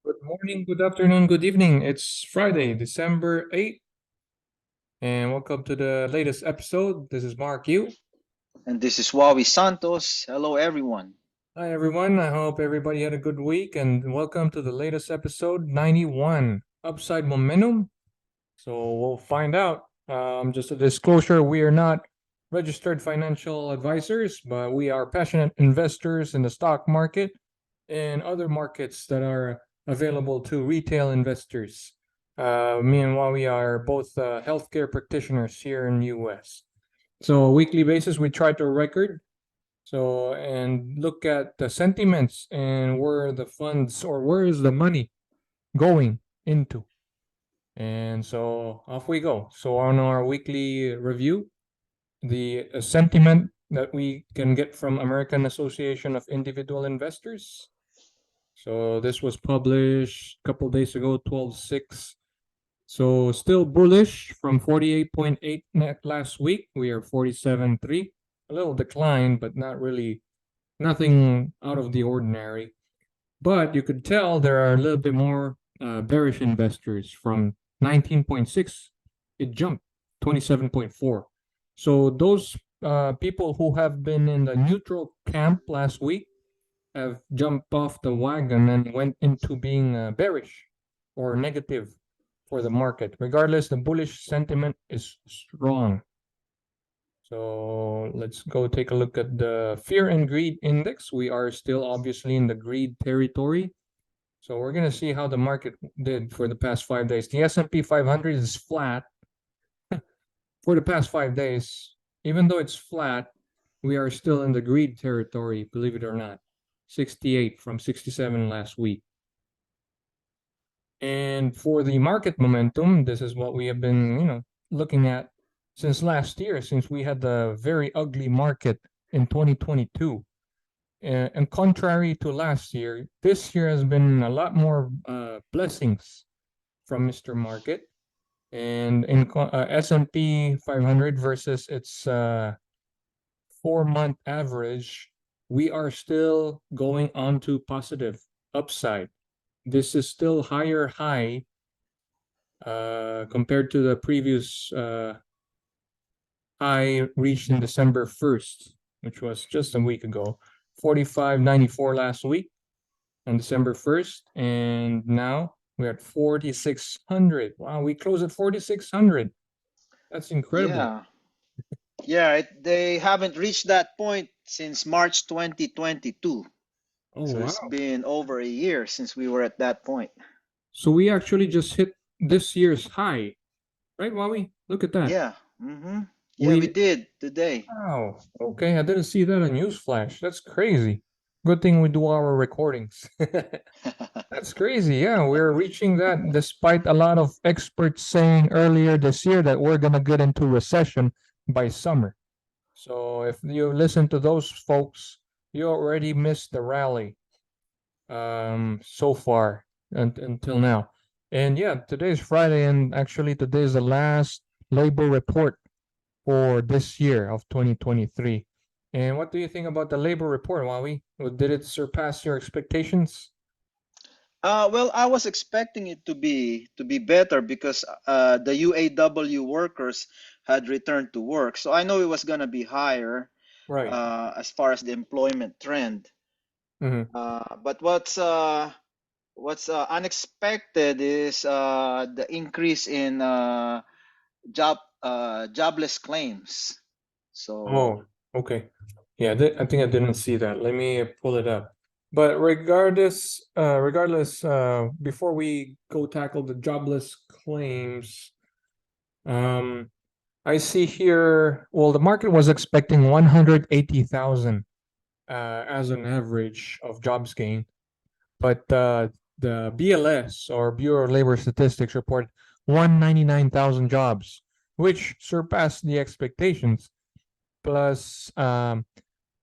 Good morning, good afternoon, good evening. It's Friday, December 8th, and welcome to the latest episode. This is Mark Yu. And this is Wawi Santos. Hello, everyone. Hi, everyone. I hope everybody had a good week, and welcome to the latest episode 91 Upside Momentum. So we'll find out. Just a disclosure, we are not registered financial advisors, but we are passionate investors in the stock market and other markets that are available to retail investors. Me and Wawi are both healthcare practitioners here in the US. So a weekly basis, we try to record and look at the sentiments and where the funds or where is the money going into. And so off we go. So on our weekly review, the sentiment that we can get from American Association of Individual Investors. So this was published a couple days ago, 12/6. So still bullish from 48.8 net last week. We are 47.3. A little decline, but not really nothing out of the ordinary. But you could tell there are a little bit more bearish investors from 19.6. It jumped 27.4. So those people who have been in the neutral camp last week have jumped off the wagon and went into being bearish or negative for the market. Regardless, the bullish sentiment is strong. So let's go take a look at the fear and greed index. We are still obviously in the greed territory. So we're going to see how the market did for the past 5 days. The S&P 500 is flat for the past 5 days. Even though it's flat, we are still in the greed territory, believe it or not. 68 from 67 last week. And for the market momentum, this is what we have been, looking at since last year, since we had the very ugly market in 2022. And contrary to last year, this year has been a lot more blessings from Mr. Market. And in S&P 500 versus its 4-month average, we are still going on to positive upside. This is still higher high compared to the previous high reached in December 1st, which was just a week ago. 45.94 last week on December 1st, and now we're at 4,600. Wow, we closed at 4,600. That's incredible. Yeah, they haven't reached that point since March 2022. Oh, So it's wow. been over a year since we were at that point. So we actually just hit this year's high, right, Wawi? Look at that. Yeah, mm-hmm. Yeah, we We did today. Wow. Okay, I didn't see that on Newsflash. That's crazy. Good thing we do our recordings. That's crazy. Yeah, we're reaching that despite a lot of experts saying earlier this year that we're gonna get into recession by summer. So if you listen to those folks, you already missed the rally so far until now. And yeah, today's Friday, and actually today is the last labor report for this year of 2023. And what do you think about the labor report, Wawi? Did it surpass your expectations? Well, I was expecting it to be better because the UAW workers had returned to work. So I know it was gonna be higher Right. as far as the employment trend. Mm-hmm. But what's unexpected is the increase in jobless claims. So Oh, okay. Yeah, I think I didn't see that. Let me pull it up. But regardless, before we go tackle the jobless claims, um, I see here, well, the market was expecting 180,000 as an average of jobs gain, but the BLS or Bureau of Labor Statistics report 199,000 jobs, which surpassed the expectations. Plus,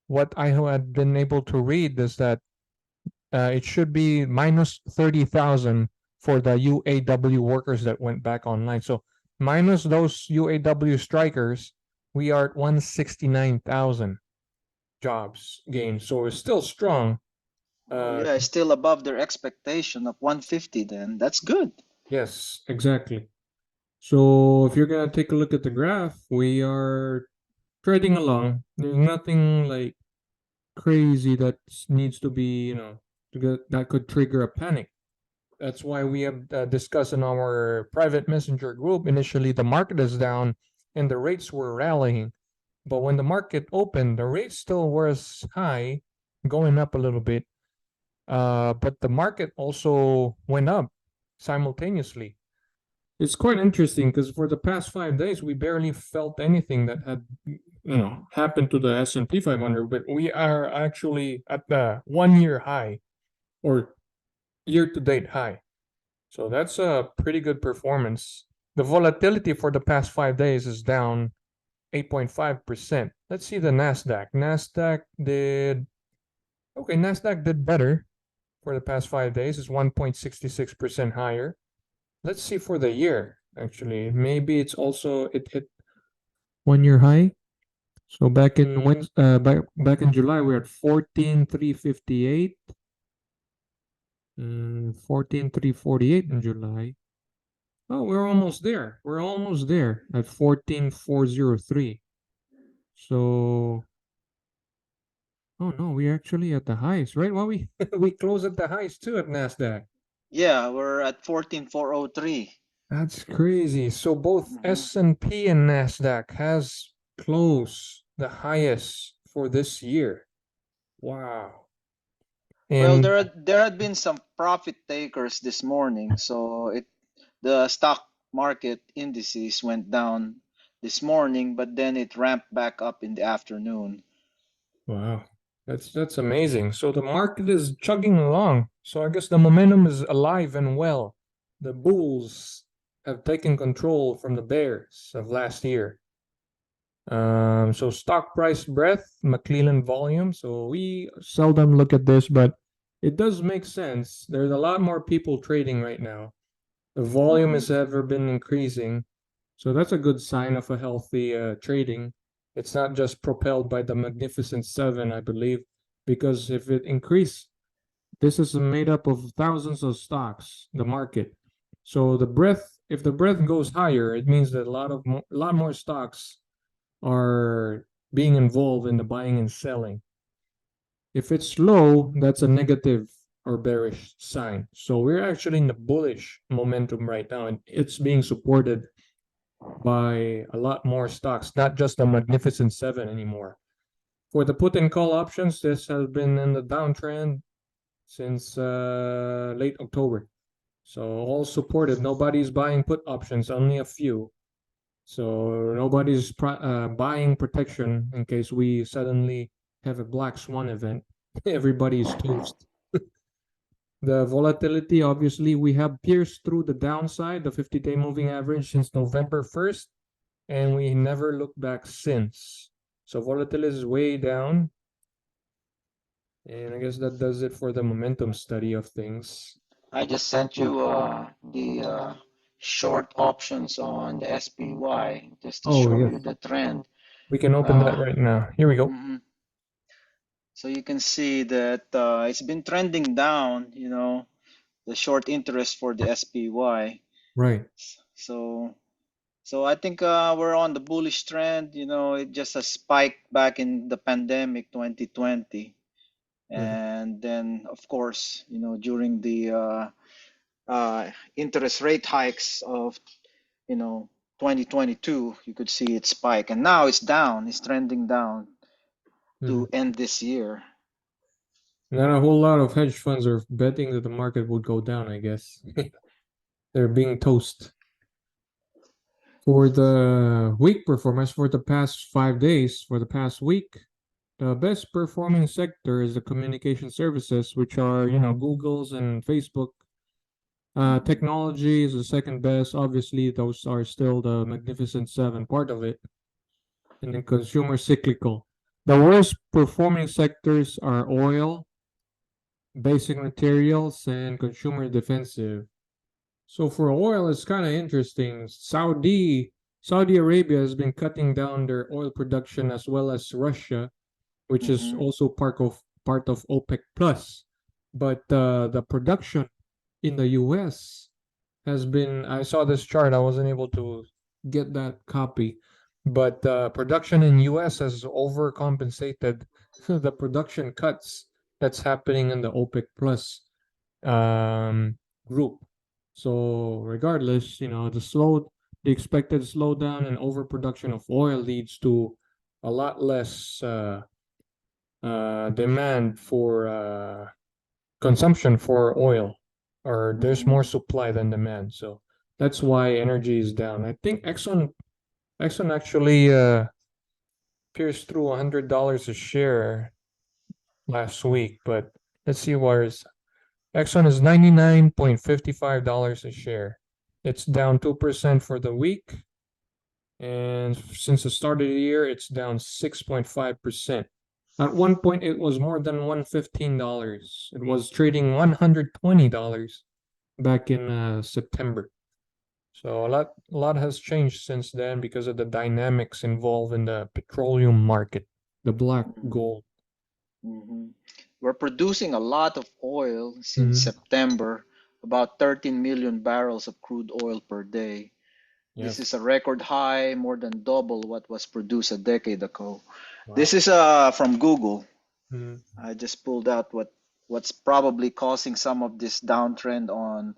what I had been able to read is that it should be minus 30,000 for the UAW workers that went back online. So minus those UAW strikers, we are at 169,000 jobs gained. So it's still strong, Oh Uh, yeah, still above their expectation of 150 then. That's good. yes, exactly. So if you're gonna take a look at the graph, we are trading along. There's nothing like crazy that needs to be, that could trigger a panic. That's why we have discussed in our private messenger group. Initially, the market is down and the rates were rallying. But when the market opened, the rates still was high, going up a little bit. But the market also went up simultaneously. It's quite interesting because for the past 5 days, we barely felt anything that had, happened to the S&P 500. But we are actually at the 1 year high or year to date high. So that's a pretty good performance. The volatility for the past 5 days is down 8.5%. Let's see the Nasdaq. Nasdaq did better for the past 5 days. It's 1.66% higher. Let's see for the year. Actually, maybe it hit 1 year high. So back in July, we're at 14,358. 14,348 in July. Oh, we're almost there. We're almost there at 14,403. So, oh no, we're actually at the highs, right? Well, we we close at the highs too at Nasdaq. Yeah, we're at 14403. That's crazy. So both Mm-hmm. S&P and Nasdaq has closed the highest for this year. Wow. Well, And there had been some profit takers this morning, so the stock market indices went down this morning, but then it ramped back up in the afternoon. wow. That's amazing. So the market is chugging along. So I guess the momentum is alive and well. The bulls have taken control from the bears of last year. So stock price breadth, McClellan volume. So we seldom look at this, but it does make sense. There's a lot more people trading right now. The volume Mm-hmm. has ever been increasing. So that's a good sign of a healthy trading. It's not just propelled by the Magnificent Seven, I believe, because if it increase, this is made up of thousands of stocks, the market. So if the breadth goes higher, it means that a lot more stocks are being involved in the buying and selling. If it's low, that's a negative or bearish sign. So we're actually in the bullish momentum right now, and it's being supported by a lot more stocks, not just the Magnificent Seven anymore. For the put and call options, this has been in the downtrend since late October. So all supported. Nobody's buying put options, only a few. So nobody's buying protection in case we suddenly have a black swan event. Everybody's toast. The volatility, obviously, we have pierced through the downside, the 50-day moving average since November 1st, and we never looked back since. So volatility is way down. And I guess that does it for the momentum study of things. I just sent you the short options on the SPY just to Oh, show yes. you the trend. We can open that Uh, right now. Here we go. mhm. So you can see that it's been trending down, the short interest for the SPY. Right. So I think we're on the bullish trend. It just a spike back in the pandemic 2020, Mhm. and then of course, during the interest rate hikes of 2022, you could see it spike, and now it's down. It's trending down Mhm. to end this year. Not a whole lot of hedge funds are betting that the market would go down, I guess. They're being toast. For the week performance for the past 5 days, for the past week, the best performing sector is the communication services, which are, Google's and Facebook. Mhm. Technology is the second best. Obviously, those are still the Magnificent Seven part of it. And then consumer cyclical. The worst performing sectors are oil, basic materials, and consumer defensive. So for oil, it's kind of interesting. Saudi Arabia has been cutting down their oil production as well as Russia, which is Mhm. also part of OPEC plus. but the production in the US has been, I saw this chart, I wasn't able to get that copy, but production in US has overcompensated the production cuts that's happening in the OPEC plus um, group. So regardless, the expected slowdown and overproduction of oil leads to a lot less demand for consumption for oil, or there's Mm-hmm. more supply than demand. So that's why energy is down. I think Exxon actually pierced through $100 a share last week, but let's see where's Exxon is $99.55 a share. It's down 2% for the week, and since the start of the year, it's down 6.5%. At one point, it was more than $115. It was trading $120 back in September. So a lot has changed since then because of the dynamics involved in the petroleum market, the black Mm-hmm. gold. Mm-hmm. We're producing a lot of oil since Mhm. September, about 13 million barrels of crude oil per day. This is Yes. a record high, more than double what was produced a decade ago. This Wow. is from Google. Mhm. I just pulled out what's probably causing some of this downtrend on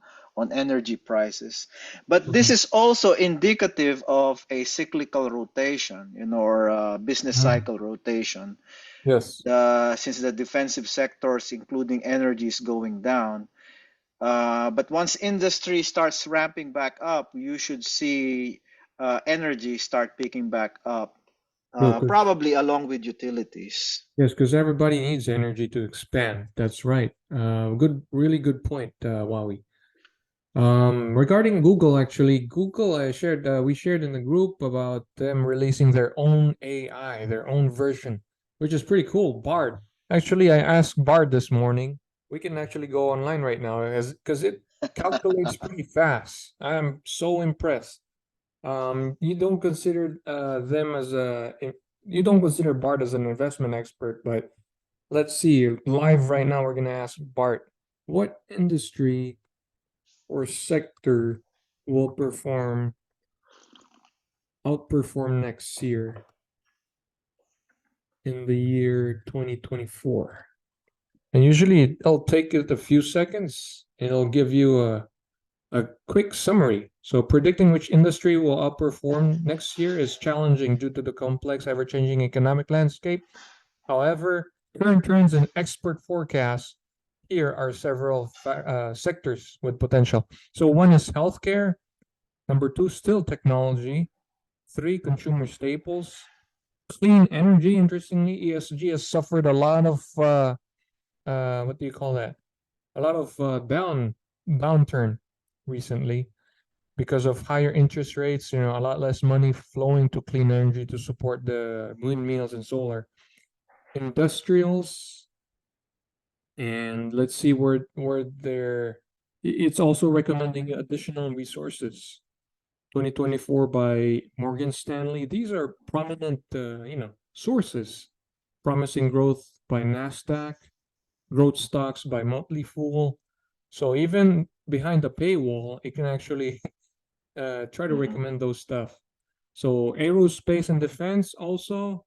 energy prices. But this Mhm. is also indicative of a cyclical rotation, or business Mhm. cycle rotation. Yes. Since the defensive sectors, including energy, is going down. But once industry starts ramping back up, you should see energy start picking back up, No, because probably along with utilities. yes, because everybody needs energy to expand. That's right. Really good point, Wawi. Regarding Google, actually, Google, we shared in the group about them releasing their own AI, their own version, which is pretty cool. Bard. Actually, I asked Bard this morning. We can actually go online right now, as because it calculates pretty fast. I'm so impressed. You don't consider you don't consider Bart as an investment expert, but let's see. Live right now, we're gonna ask Bart, what industry or sector will outperform next year in the year 2024? And usually it'll take it a few seconds and it'll give you a quick summary. So predicting which industry will outperform next year is challenging due to the complex, ever-changing economic landscape. However, current trends and expert forecasts, here are several sectors with potential. So one is healthcare, number two, still technology, three, consumer staples, clean energy. Interestingly, ESG has suffered a lot of what do you call that? A lot of downturn recently because of higher interest rates, a lot less money flowing to clean energy to support the windmills and solar. Industrials, and let's see where they're it's also recommending additional resources. 2024 by Morgan Stanley. These are prominent, sources. Promising growth by Nasdaq, growth stocks by Motley Fool. So even behind the paywall, it can actually try to Mhm. recommend those stuff. So aerospace and defense also,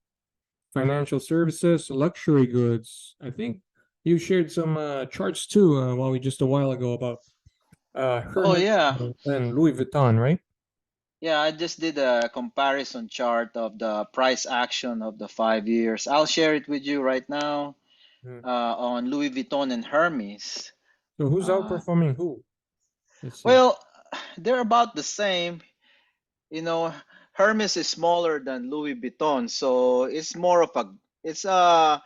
financial services, luxury goods. I think you shared some charts too, while we just a while ago about Oh Hermes yeah. and Louis Vuitton, right? Yeah, I just did a comparison chart of the price action of the 5 years. I'll share it with you right now Mm. on Louis Vuitton and Hermes. So who's Uh, outperforming who? Let's see. well, they're about the same. You know, Hermes is smaller than Louis Vuitton, so it's more of a it's a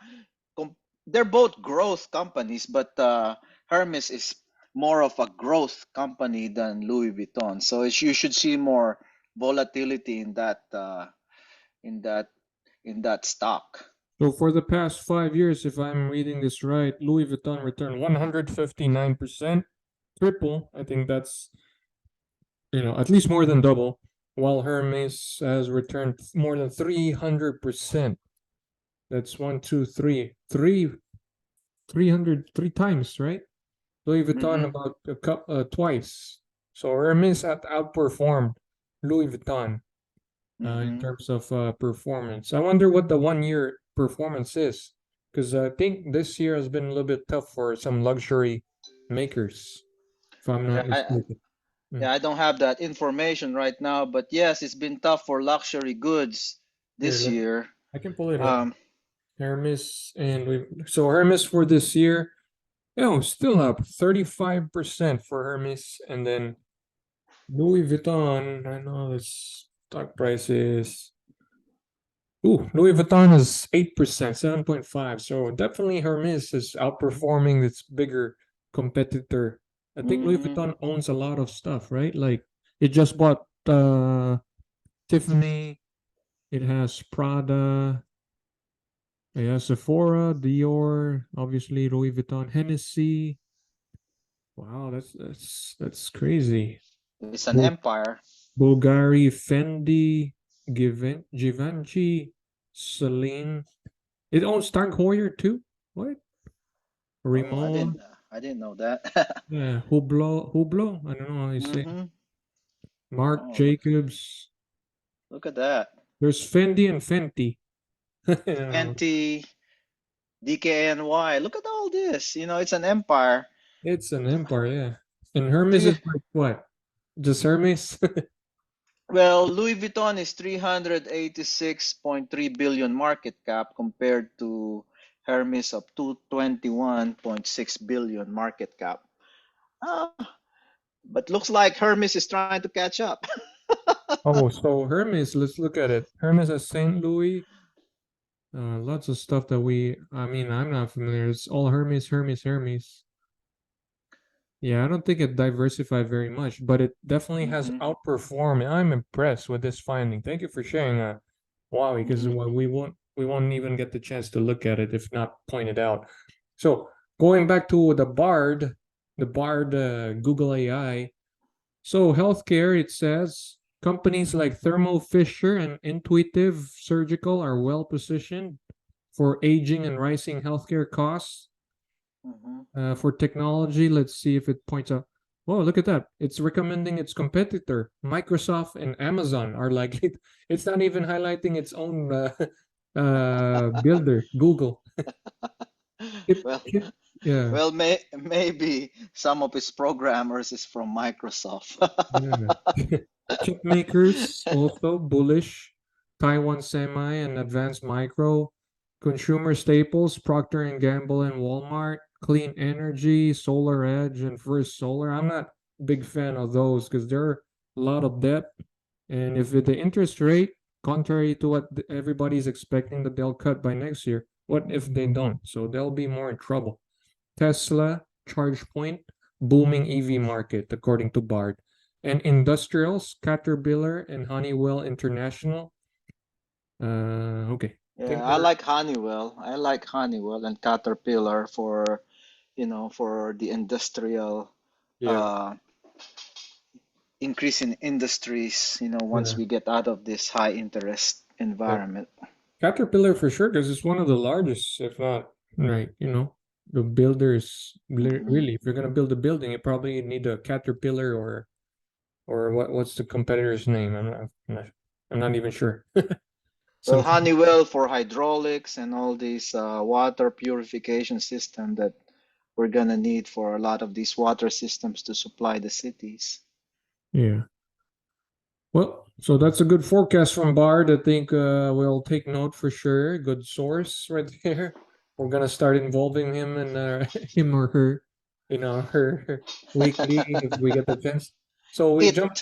com- they're both growth companies, but Hermes is more of a growth company than Louis Vuitton. So you should see more volatility in that in that stock. So for the past 5 years, if I'm reading this right, Louis Vuitton returned 159%, triple. I think that's, at least more than double, while Hermes has returned more than 300%. That's one, two, three. Three 303 times, right? Louis Vuitton Mm-hmm. about twice. So Hermes outperformed Louis Vuitton in Mm-hmm. terms of performance. I wonder what the 1 year performance is, because I think this year has been a little bit tough for some luxury makers, if I'm Yeah, not mistaken. yeah, Mm. I don't have that information right now, but yes, it's been tough for luxury goods Here, this year. I can pull it up. Um, Hermes and so Hermes for this year, still up 35% for Hermes, and then Louis Vuitton. I know the stock price is. Ooh, Louis Vuitton is 8%, 7.5. So definitely Hermes is outperforming its bigger competitor. I think Louis mm, Vuitton owns a lot of stuff, right? Like it just bought Tiffany, it has Prada, it has Sephora, Dior, obviously Louis Vuitton, Hennessy. Wow, that's crazy. it's an Bul empire. Bulgari, Fendi, Givenchy, Celine. It owns Tag Heuer too. What? Oh, Rimmel, I didn't know that. yeah, Hublot. I don't know how you say it. Mm-hmm. Marc Oh, Jacobs. look at that. There's Fendi and Fenty. You know, Fenty, DKNY. Look at all this. It's an empire. it's an empire, yeah. And Hermes is Three, like what? Just Hermes? well, Louis Vuitton is 386.3 billion market cap compared to Hermes of 221.6 billion market cap. Ah, but looks like Hermes is trying to catch up. Oh, so Hermes, let's look at it. Hermes has St. Louis. Lots of stuff that I mean, I'm not familiar. It's all Hermes, Hermes, Hermes. Yeah, I don't think it diversified very much, but it definitely has Mm-hmm, outperformed. I'm impressed with this finding. Thank you for sharing, Wawi, because mm-hmm. we won't even get the chance to look at it if not pointed out. So going back to the Bard Google AI. So healthcare, it says companies like Thermo Fisher and Intuitive Surgical are well positioned for aging and rising healthcare costs. Mm-hmm. For technology, let's see if it points out. Oh, look at that. It's recommending its competitor. Microsoft and Amazon are like it. It's not even highlighting its own builder, Google. It, Well, yeah, maybe some of his programmers is from Microsoft. yeah. Chip makers also bullish. Taiwan Semi and Advanced Micro. Consumer staples, Procter and Gamble and Walmart. Clean Energy, Solar Edge, and First Solar. I'm not a big fan of those because they're a lot of debt. And if the interest rate, contrary to what everybody's expecting that they'll cut by next year, what if they don't? So they'll be more in trouble. Tesla, ChargePoint, booming EV market, according to Bard. And industrials, Caterpillar and Honeywell International. Okay. I Yeah, think I they're, like Honeywell. I like Honeywell and Caterpillar for the industrial yeah, uh, increase in industries, once yeah. we get out of this high interest Yeah. environment. Caterpillar for sure, because it's one of the largest, if not, right, the builders, Hmm. really, if you're gonna build a building, you probably need a Caterpillar or what's the competitor's name? I'm not even sure. Well, Something. Honeywell for hydraulics and all these water purification system that we're gonna need for a lot of these water systems to supply the cities. Yeah. Well, so that's a good forecast from Bard. I think we'll take note for sure. Good source right there. We're gonna start involving him and him or her, her weekly if we get the chance. So we jump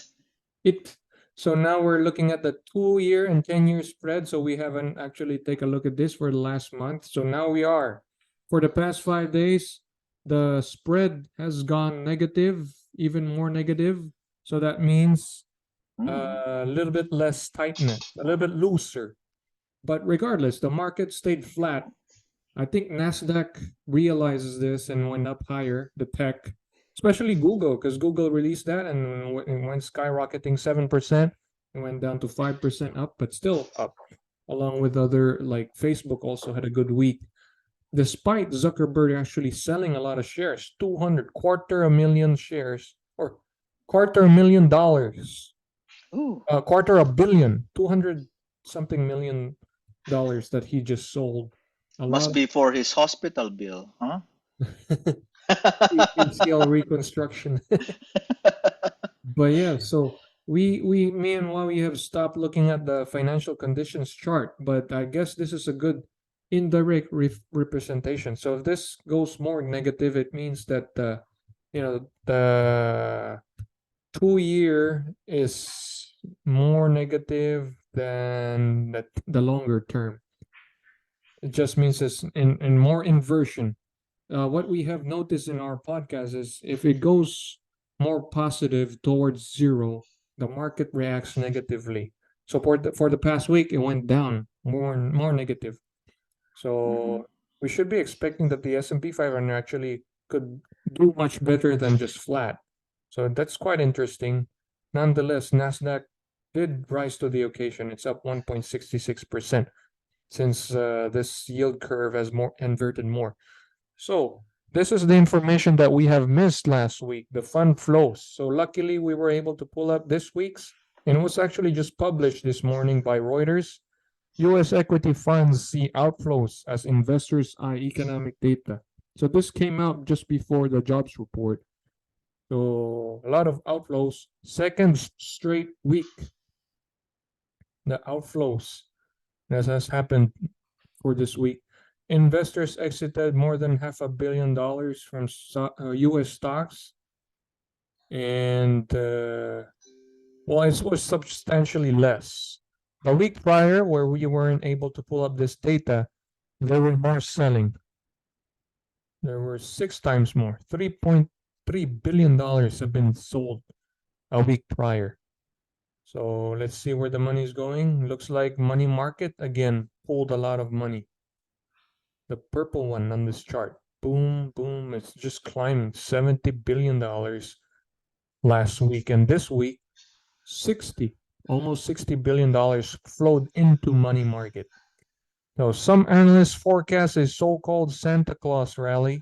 It. it. So now we're looking at the 2 year and 10 year spread. So we haven't actually take a look at this for the last month. So now we are for the past 5 days. The spread has gone negative, even more negative. So that means Mm, a little bit less tightness, a little bit looser. But regardless, the market stayed flat. I think Nasdaq realizes this and went up higher. The tech, especially Google, because Google released that and it went skyrocketing 7%. It went down to 5% up, but still up. Along with other like Facebook also had a good week. despite Zuckerberg actually selling a lot of shares, 200 quarter a million shares or quarter a million dollars, Ooh, quarter a billion, 200 something million dollars that he just sold. A must lot be for his hospital bill, huh? of ACL reconstruction. But yeah, so me and Wawi have stopped looking at the financial conditions chart, but I guess this is a good indirect representation. So if this goes more negative, it means that the 2 year is more negative than the longer term. It just means it's in more inversion. What we have noticed in our podcast is if it goes more positive towards zero, the market reacts negatively. So for the past week, it went down more negative. Hmm. So we should be expecting that the S&P 500 actually could do much better than just flat. So that's quite interesting. Nonetheless, Nasdaq did rise to the occasion. It's up 1.66% since this yield curve has more inverted more. So this is the information that we have missed last week, the fund flows. So luckily we were able to pull up this week's, and it was actually just published this morning by Reuters. US equity funds see outflows as investors eye economic data. So this came out just before the jobs report. So a lot of outflows. Second straight week, the outflows that has happened for this week. Investors exited more than $500 million from US stocks, and well, it was substantially less. The week prior, where we weren't able to pull up this data, there were more selling. There were 6 times more. $3.3 billion have been sold a week prior. So let's see where the money is going. Looks like money market again pulled a lot of money. The purple one on this chart. Boom, boom. It's just climbing $70 billion last week. And this week, almost $60 billion flowed into money market. So some analysts forecast a so-called Santa Claus rally,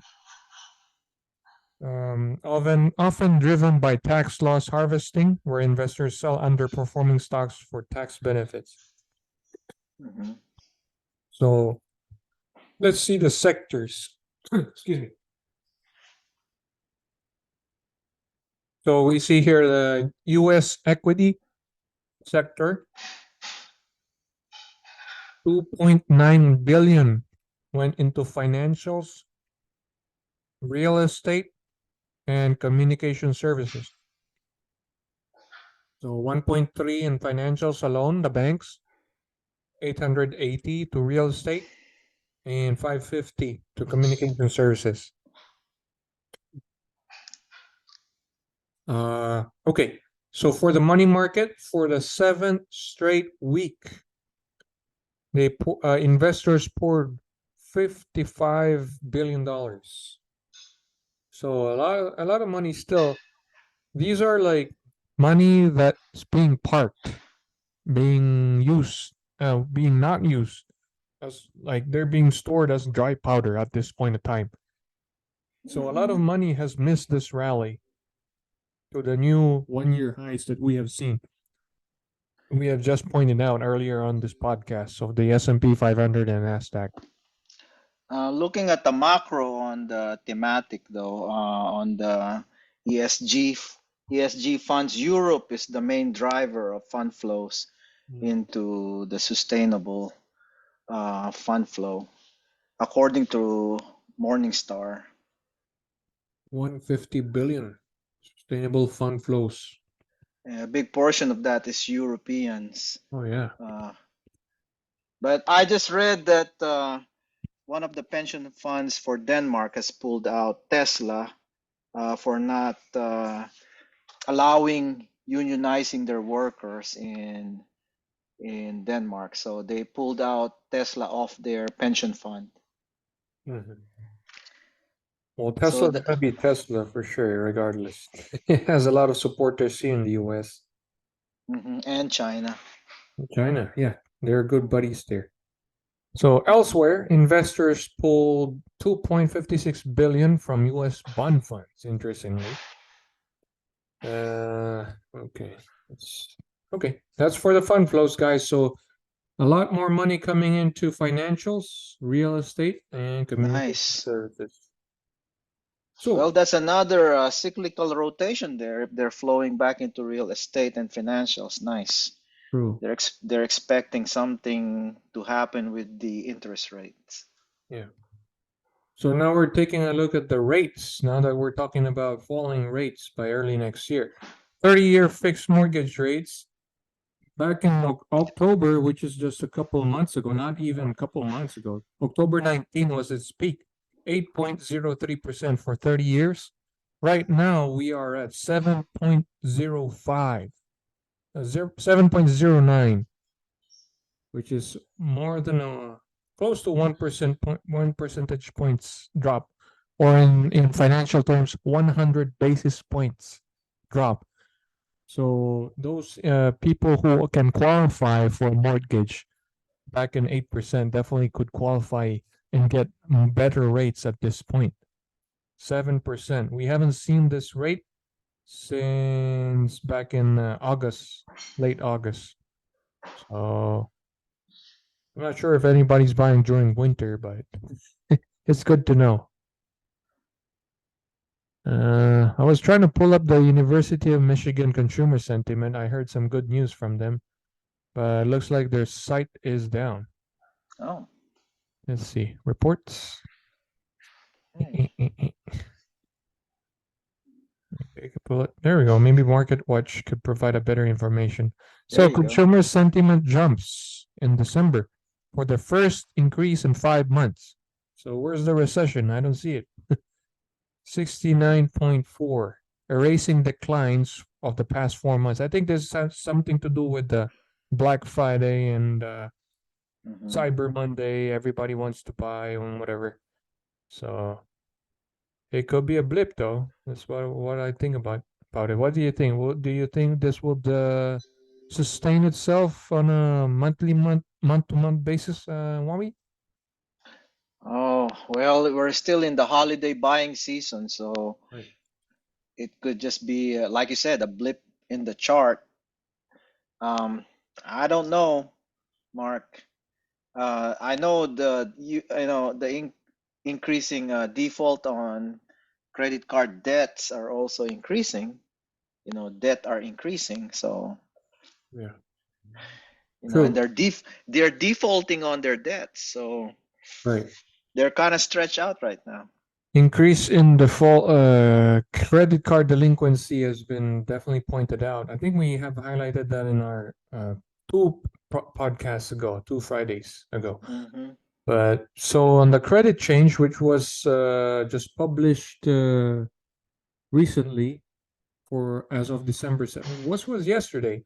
often driven by tax loss harvesting, where investors sell underperforming stocks for tax benefits. Hmm. So let's see the sectors. Excuse me. So we see here the U.S. equity sector, 2.9 billion went into financials, real estate, and communication services. So 1.3 in financials alone, the banks, 880 to real estate, and 550 to communication services. Okay. So for the money market, for the seventh straight week, investors poured $55 billion. So a lot of money still. These are like money that's being parked, being used, being not used, as like they're being stored as dry powder at this point of time. So a lot of Hmm. money has missed this rally to the new 1 year highs that we have seen. We have just pointed out earlier on this podcast of the S&P 500 and Nasdaq. Looking at the macro on the thematic though, on the ESG ESG funds, Europe is the main driver of fund flows into the sustainable fund flow, according to Morningstar. 150 billion sustainable fund flows. A big portion of that is Europeans. Oh yeah. Uh, but I just read that one of the pension funds for Denmark has pulled out Tesla for not allowing unionizing their workers in Denmark. So they pulled out Tesla off their pension fund. Mhm. Well, So Tesla's gonna be Tesla for sure, regardless. It has a lot of supporters here in the US. and China. China, yeah, they're good buddies there. So elsewhere, investors pulled 2.56 billion from US bond funds, interestingly. Okay. Okay. That's for the fund flows, guys. So a lot more money coming into financials, real estate, and communication Nice. services. Well, So that's another cyclical rotation there. If they're flowing back into real estate and financials, nice. true. They're expecting something to happen with the interest rates. Yeah. So now we're taking a look at the rates. Now that we're talking about falling rates by early next year. 30-year fixed mortgage rates back in October, which is just a couple of months ago, not even a couple of months ago. October 19 was its peak, 8.03% for 30 years. Right now, we are at 7.05, 7.09, which is more than close to 1 percentage points drop, or in financial terms, 100 basis points drop. So those people who can qualify for a mortgage back in 8% definitely could qualify and get better rates at this point. 7%. We haven't seen this rate since back in August, late August. So I'm not sure if anybody's buying during winter, but it's good to know. I was trying to pull up the University of Michigan Consumer Sentiment. I heard some good news from them, but it looks like their site is down. Oh, Let's see. Reports. hey, There we go. Maybe Market Watch could provide a better information. there So you go. consumer sentiment jumps in December for the first increase in 5 months. So where's the recession? I don't see it. 69.4, erasing declines of the past 4 months. I think this has something to do with the Black Friday and Hmm. Cyber Monday. Everybody wants to buy and whatever. So it could be a blip, though. That's what I think about it. What do you think? Do you think this would sustain itself on a month to month basis, Wawi? Oh, well, we're still in the holiday buying season, so Right. it could just be, like you said, a blip in the chart. I don't know, Mark. I know the increasing default on credit card debts are also increasing. Debt are increasing, so Yeah. and True. they're defaulting on their debts, so Right. they're kind of stretched out right now. Increase in default credit card delinquency has been definitely pointed out. I think we have highlighted that in our two podcasts ago, 2 Fridays ago. Hmm. But so on the credit change, which was just published recently for as of December 7th, what was yesterday?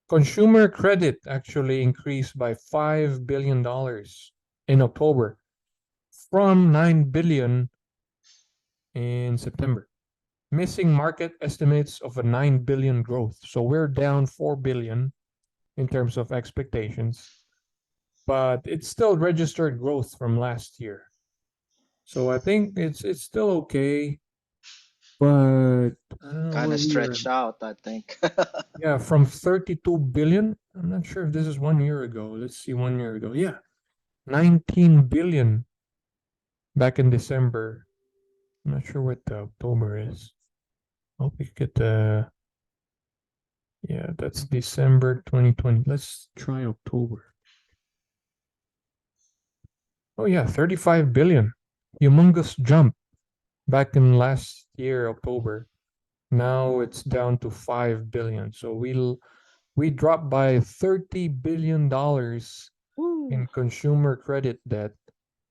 Consumer credit actually increased by $5 billion in October from 9 billion in September, missing market estimates of a 9 billion growth. So we're down 4 billion in terms of expectations, but it's still registered growth from last year. So I think it's still okay, but I don't know Kind where of we are. stretched out, I think. Yeah, from 32 billion. I'm not sure if this is 1 year ago. Let's see, 1 year ago. Yeah, 19 billion back in December. I'm not sure what the October is. Hope we get the. Yeah, that's December 2020. Let's try October. Oh yeah, 35 billion. Humongous jump back in last year, October. Now it's down to 5 billion. So we dropped by $30 billion Woo. in consumer credit debt,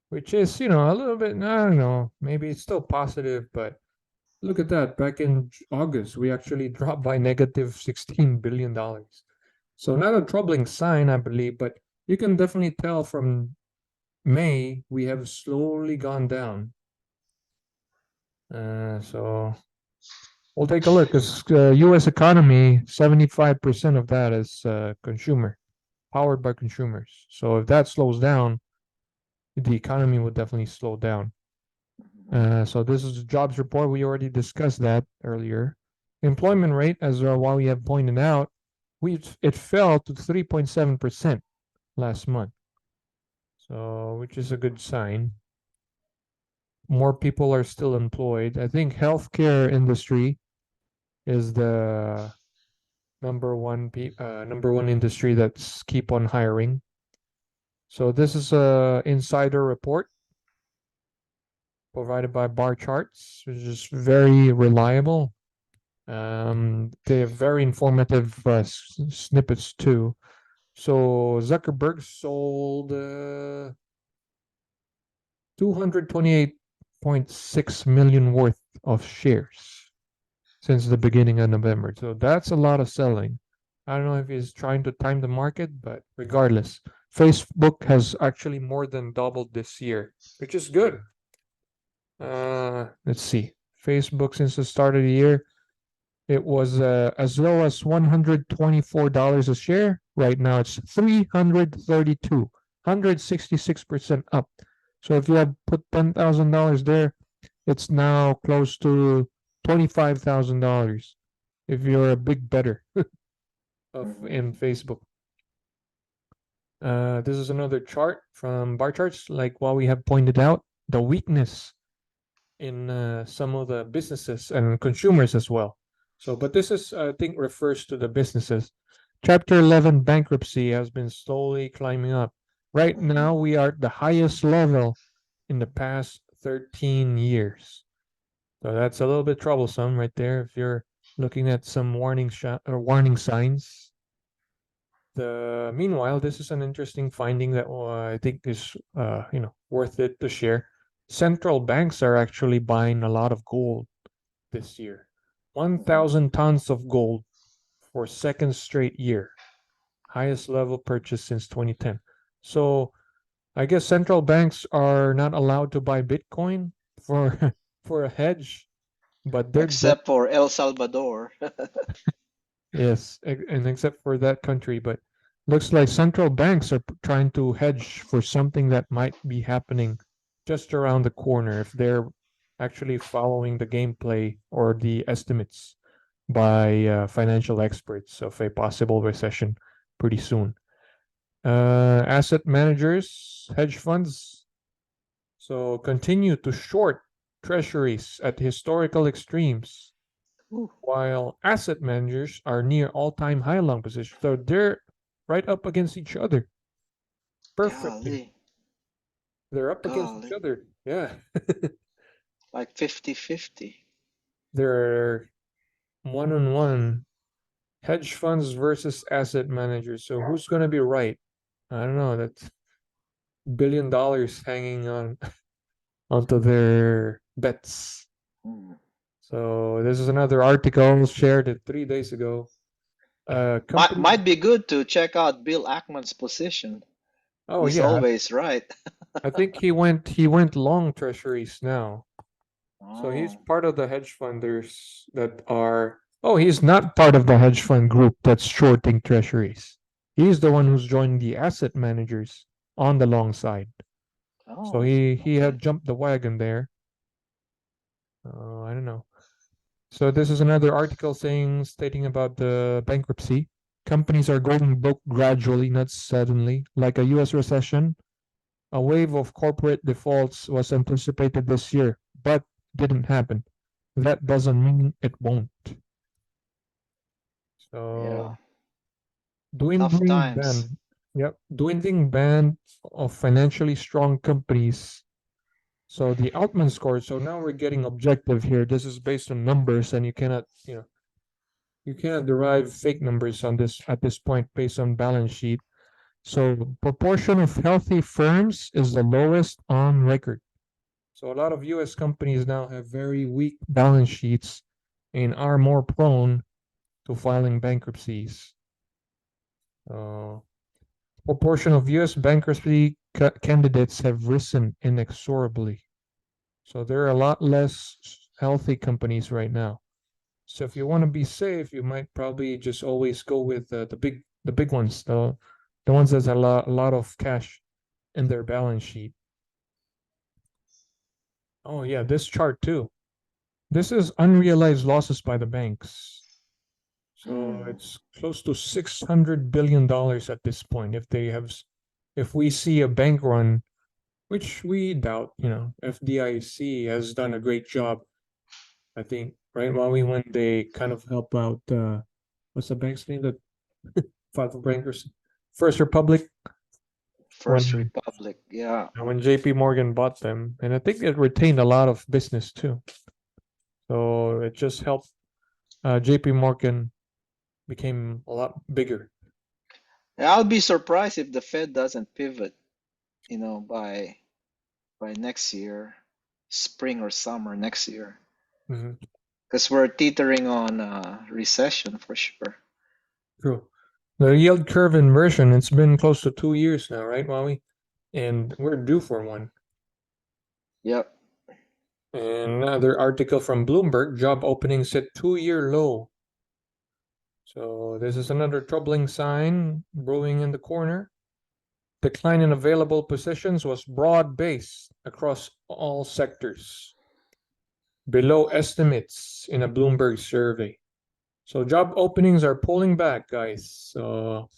which is, a little bit, I don't know, maybe it's still positive, but look at that. Back in August, we actually dropped by negative $16 billion. So not a troubling sign, I believe, but you can definitely tell from May we have slowly gone down. So we'll take a look because U.S. economy, 75% of that is consumer, powered by consumers. So if that slows down, the economy would definitely slow down. So this is a jobs report. We already discussed that earlier. Employment rate, as while we have pointed out, it fell to 3.7% last month. So which is a good sign. More people are still employed. I think healthcare industry is the number one industry that's keep on hiring. So this is a insider report provided by Bar Charts, which is very reliable. They have very informative snippets too. So Zuckerberg sold 228.6 million worth of shares since the beginning of November. So that's a lot of selling. I don't know if he's trying to time the market, but regardless, Facebook has actually more than doubled this year, which is good. Let's see. Facebook since the start of the year, it was as low as $124 a share. Right now it's 332, 166% up. So if you have put $10,000 there, it's now close to $25,000 if you're a big better of in Facebook. This is another chart from bar charts, like what we have pointed out, the weakness in some of the businesses and consumers as well. So, but this is, I think, refers to the businesses. Chapter 11 bankruptcy has been slowly climbing up. Right now, we are at the highest level in the past 13 years. So that's a little bit troublesome right there if you're looking at some warning signs. Meanwhile, this is an interesting finding that I think is worth it to share. Central banks are actually buying a lot of gold this year. 1,000 tons of gold for second straight year. Highest level purchase since 2010. So I guess central banks are not allowed to buy Bitcoin for for a hedge, but they're Except for El Salvador. yes, and except for that country, but looks like central banks are trying to hedge for something that might be happening just around the corner if they're actually following the gameplay or the estimates by financial experts of a possible recession pretty soon. Asset managers, hedge funds, so continue to short treasuries at historical extremes Ooh, while asset managers are near all-time high long position. So they're right up against each other perfectly. golly, They're up against each golly. other. Yeah. Like 50-50. They're one on one hedge funds versus asset managers. So who's going to be right? I don't know. That's $1 billion hanging on onto their bets. Hmm. So this is another article shared 3 days ago. Might Company. might be good to check out Bill Ackman's position. Oh He's yeah, always right. I think he went long treasuries now. So he's Oh, part of the hedge funders that are. Oh, he's not part of the hedge fund group that's shorting treasuries. He's the one who's joined the asset managers on the long side. So oh, he okay. had jumped the wagon there. I don't know. So this is another article stating about the bankruptcy. Companies are going broke gradually, not suddenly, like a U.S. recession. A wave of corporate defaults was anticipated this year, but didn't happen. That doesn't mean it won't. Yeah, So tough dwindling times. band, yep, dwindling band of financially strong companies. So the Altman score. So now we're getting objective here. This is based on numbers, and you cannot derive fake numbers on this at this point based on balance sheet. So proportion of healthy firms is the lowest on record. So a lot of US companies now have very weak balance sheets and are more prone to filing bankruptcies. Uh, Proportion of US bankruptcy candidates have risen inexorably. So there are a lot less healthy companies right now. So if you want to be safe, you might probably just always go with the big ones, the ones that have a lot of cash in their balance sheet. Oh yeah, this chart too. This is unrealized losses by the banks. So Hmm. it's close to $600 billion at this point. If we see a bank run, which we doubt, FDIC has done a great job, I think, right? Wawi, when they kind of help out, what's the bank's name that filed for bankers? First Republic, First when Republic, yeah. when JP Morgan bought them, and I think it retained a lot of business too. So it just helped JP Morgan became a lot bigger. I'll be surprised if the Fed doesn't pivot, by next year, spring or summer next year, Hmm. because we're teetering on recession for sure. True. The yield curve inversion, it's been close to 2 years now, right, Wawi? And we're due for one. Yep. And another article from Bloomberg, job openings hit 2-year low. So this is another troubling sign brewing in the corner. Decline in available positions was broad-based across all sectors, below estimates in a Bloomberg survey. So job openings are pulling back, guys. So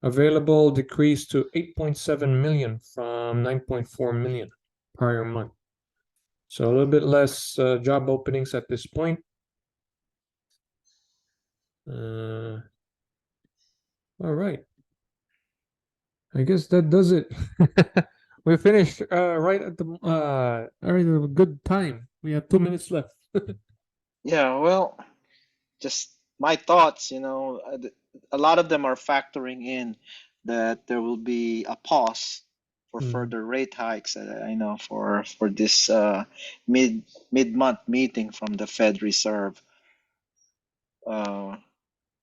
available decreased to 8.7 million from 9.4 million prior month. So a little bit less job openings at this point. Uh, all right. I guess that does it. We finished right at a good time. We have 2 minutes left. Yeah, well, just my thoughts, a lot of them are factoring in that there will be a pause for Mm, further rate hikes. I know for this mid-month meeting from the Fed Reserve. Uh,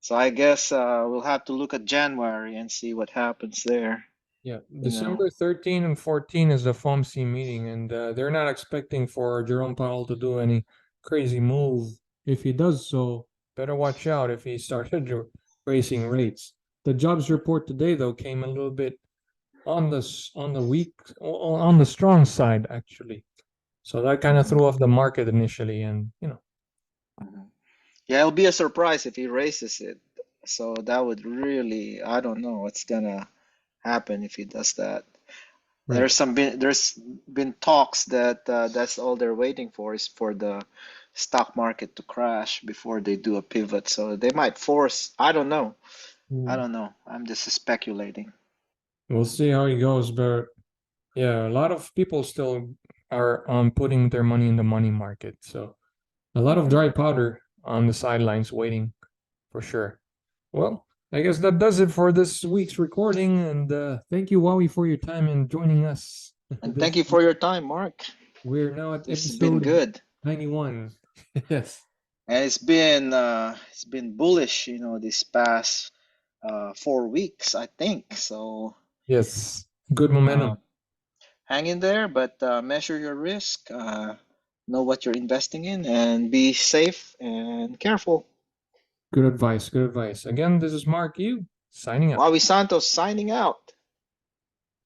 so I guess we'll have to look at January and see what happens there. yeah, You know, December 13 and 14 is the FOMC meeting, and they're not expecting for Jerome Powell to do any crazy move. If he does so, better watch out if he started raising rates. The jobs report today, though, came a little bit on the weak on the strong side actually. So that kind of Mhm. threw off the market initially, and Mhm. Yeah, it'll be a surprise if he raises it. So that would really, I don't know what's gonna happen if he does that. right. There's been talks that that's all they're waiting for is for the stock market to crash before they do a pivot. So they might force, I don't know. I Mm. don't know. I'm just speculating. We'll see how it goes, but yeah, a lot of people still are putting their money in the money market. So a lot of Mhm. dry powder on the sidelines waiting for sure. Well, I guess that does it for this week's recording, and thank you, Wawi, for your time and joining us. And thank This you for your time, Mark. we're now at This has been episode good. 91. Yes. And it's been bullish, this past 4 weeks, I think. So Yes. Good uh, momentum. hang in there, but measure your risk, know what you're investing in, and be safe and careful. Good advice. Good advice. Again, this is Mark Yu signing out. Wawi Santos signing out.